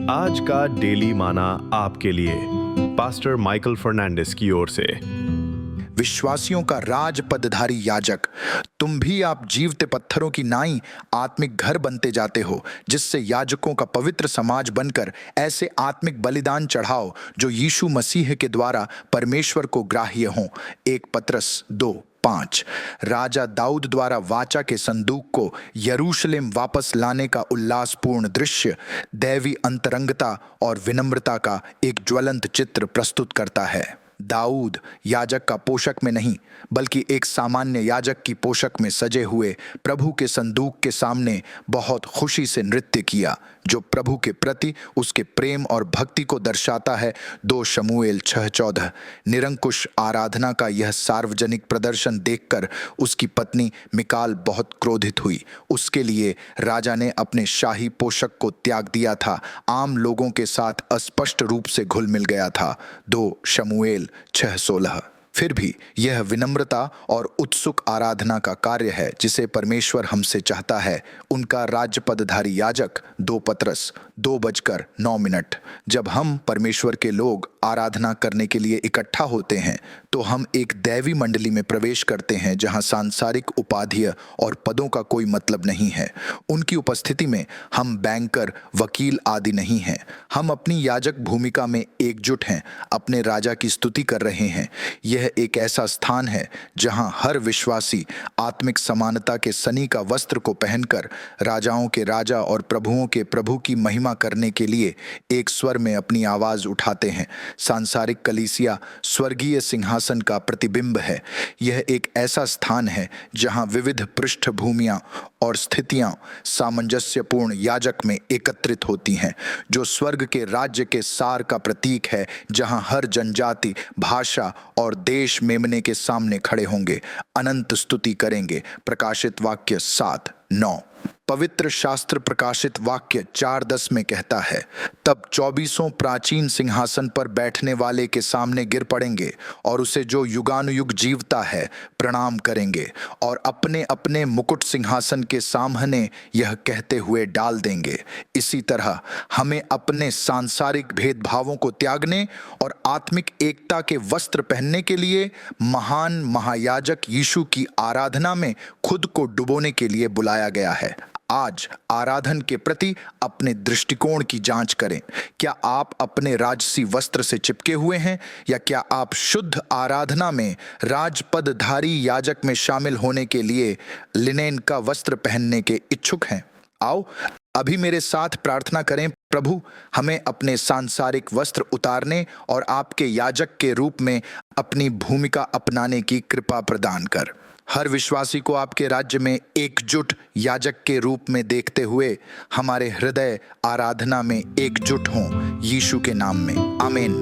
आज का डेली माना आपके लिए पास्टर माइकल फर्नांडिस की ओर से। विश्वासियों का राज पदधारी याजक, तुम भी आप जीवते पत्थरों की नाई आत्मिक घर बनते जाते हो, जिससे याजकों का पवित्र समाज बनकर ऐसे आत्मिक बलिदान चढ़ाओ जो यीशु मसीह के द्वारा परमेश्वर को ग्राह्य हों। 1 पतरस 2:5। राजा दाऊद द्वारा वाचा के संदूक को यरूशलेम वापस लाने का उल्लासपूर्ण दृश्य दैवी अंतरंगता और विनम्रता का एक ज्वलंत चित्र प्रस्तुत करता है। दाऊद याजक का पोशाक में नहीं बल्कि एक सामान्य याजक की पोशाक में सजे हुए प्रभु के संदूक के सामने बहुत खुशी से नृत्य किया, जो प्रभु के प्रति उसके प्रेम और भक्ति को दर्शाता है। 2 शमूएल 6:14। निरंकुश आराधना का यह सार्वजनिक प्रदर्शन देखकर उसकी पत्नी मिकाल बहुत क्रोधित हुई। उसके लिए राजा ने अपने शाही पोशाक को त्याग दिया था, आम लोगों के साथ अस्पष्ट रूप से घुल मिल गया था। 2 शमूएल 6:16। फिर भी यह विनम्रता और उत्सुक आराधना का कार्य है जिसे परमेश्वर हमसे चाहता है। उनका राज्यपदधारी याजक 2 पतरस 2:09। जब हम परमेश्वर के लोग आराधना करने के लिए इकट्ठा होते हैं तो हम एक दैवी मंडली में प्रवेश करते हैं जहां सांसारिक उपाधियां और पदों का कोई मतलब नहीं है। उनकी उपस्थिति में हम बैंकर, वकील आदि नहीं हैं। हम अपनी याजक भूमिका में एकजुट हैं, अपने राजा की स्तुति कर रहे हैं। यह एक ऐसा स्थान है जहां हर विश्वासी आत्मिक समानता के सनी का वस्त्र को पहनकर राजाओं के राजा और प्रभुओं के प्रभु की महिमा करने के लिए एक स्वर में अपनी आवाज उठाते हैं। सांसारिक कलीसिया स्वर्गीय सिंहासन का प्रतिबिंब है। यह एक ऐसा स्थान है जहां विविध पृष्ठभूमियां और स्थितियां सामंजस्यपूर्ण याजक में एकत्रित होती हैं, जो स्वर्ग के राज्य के सार का प्रतीक है, जहां हर जनजाति, भाषा और देश मेमने के सामने खड़े होंगे, अनंत स्तुति करेंगे। प्रकाशित वाक्य 7:9। पवित्र शास्त्र प्रकाशित वाक्य 4:10 में कहता है, तब 24 प्राचीन सिंहासन पर बैठने वाले के सामने गिर पड़ेंगे और उसे जो युगानुयुग जीवता है प्रणाम करेंगे और अपने अपने मुकुट सिंहासन के सामने यह कहते हुए डाल देंगे। इसी तरह हमें अपने सांसारिक भेदभावों को त्यागने और आत्मिक एकता के वस्त्र पहनने के लिए महान महायाजक यीशु की आराधना में खुद को डुबोने के लिए बुलाया गया है। आज आराधन के प्रति अपने दृष्टिकोण की जांच करें। क्या आप अपने राजसी वस्त्र से चिपके हुए हैं या क्या आप शुद्ध आराधना में राजपदधारी याजक में शामिल होने के लिए लिनेन का वस्त्र पहनने के इच्छुक हैं? आओ अभी मेरे साथ प्रार्थना करें। प्रभु, हमें अपने सांसारिक वस्त्र उतारने और आपके याजक के रूप में अपनी भूमिका अपनाने की कृपा प्रदान कर। हर विश्वासी को आपके राज्य में एकजुट याजक के रूप में देखते हुए हमारे हृदय आराधना में एकजुट हों, यीशु के नाम में, आमीन।